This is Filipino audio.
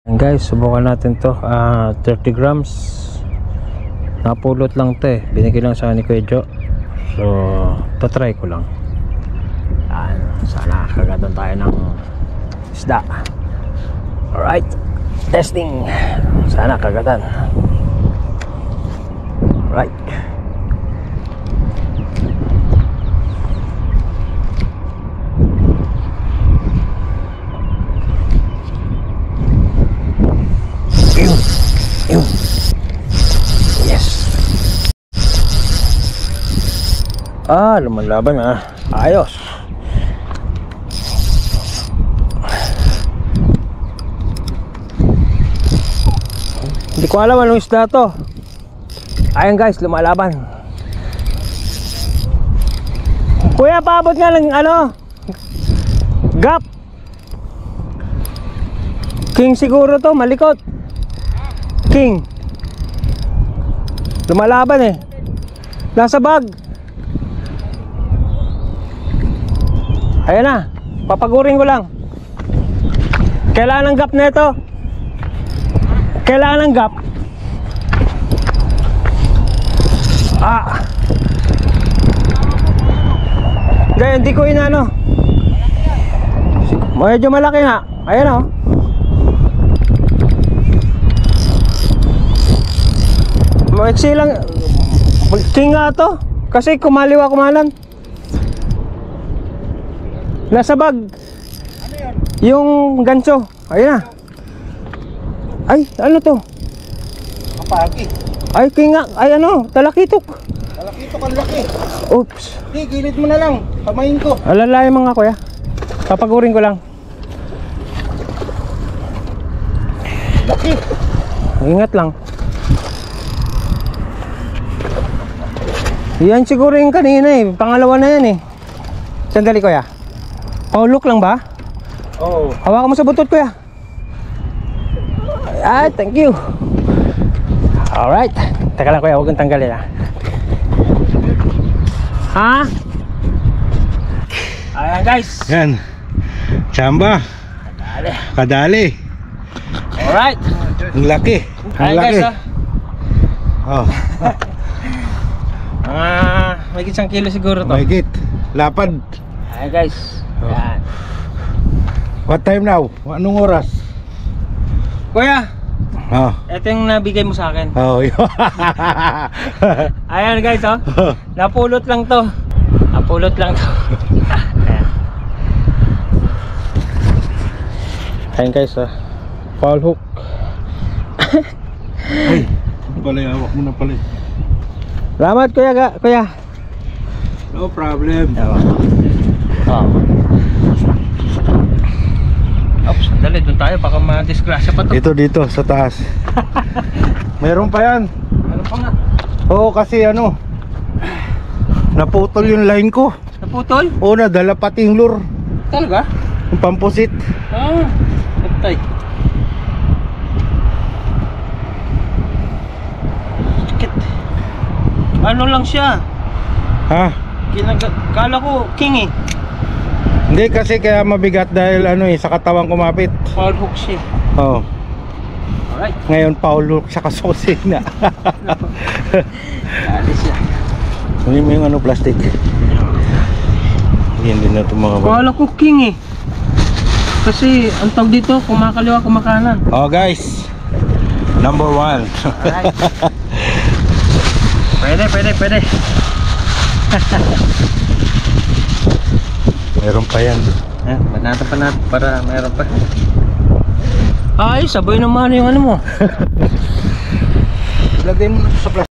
And guys, subukan natin to. 30 grams. Napulot lang to eh. Binigay lang sa ni Kuya Jo. So, tatry ko lang. Sana kagatan tayo ng isda. Alright, testing. Sana kagatan. Right. Yes. Lumalaban ayos. Hindi ko alam anong isda to. Ayan guys, lumalaban. Kuya, paabot nga ng gap. King siguro to, malikot. King. Lumalaban eh. Nasa bag. Ayan na, papagurin ko lang. Kailangan ng gap na ito. Kailangan ng gap. Hindi ko inano. Medyo malaki nga. Ayan o. Maiksi lang. King nga to. Kasi kumaliwa kumanan. Nasa bag. Yung ganso. Ayan na. Ay, ano to? Kapagi. Ay, king nga. Ay, talakitok. Talakitok ang laki. Oops. Hindi, gilid mo na lang. Kamayin ko. Alalay mga kuya. Papagurin ko lang. Laki. Ingat lang. Yan siguro yung kanina eh. Pangalawa na yan eh. Sandali kuya. Paulok lang ba? Oo. Hawakan mo sa butot kuya. Ay, thank you. Alright. Teka lang kuya, huwag kang tanggalin ha. Ayan guys. Yan. Chamba. Kadali. Alright. Ang laki. Ang Ayan laki. guys Oh. may isang kilo siguro to. Mahigit. Lapad. Ayan guys. Ayan. What time now? Anong oras? Kuya, Oh. ito yung nabigay mo sa akin. Oh. Ayan guys napulot lang to. Napulot lang to. Ayan guys foul hook. Ay, pala hawak mo na pala. Salamat kuya. No problem. Oops, dali doon tayo baka ma-disgrasya pa to. Dito sa taas. Meron pa yan. Ano pa nga? Oo, kasi naputol yung line ko. Naputol? Oo, nadala pati yung lure. Talaga? Yung pampusit. Nagtay. Sakit. Ano lang siya? Ha? Kala ko king eh. Hindi kasi kaya mabigat dahil sa katawan kumapit. Foul hook siya. Oo. Alright. Ngayon foul hook sa kasusina. Alis siya. Hindi mo yung plastic. Hindi na ito mga Kala ko king eh. Kasi ang tawag dito kumakaliwa kumakanan. Oh guys, number 1. Alright. Pwede. Meron pa yan. Manata pa natin para meron pa. Ay, sabay naman yung mo. Lagay mo na sa plastic.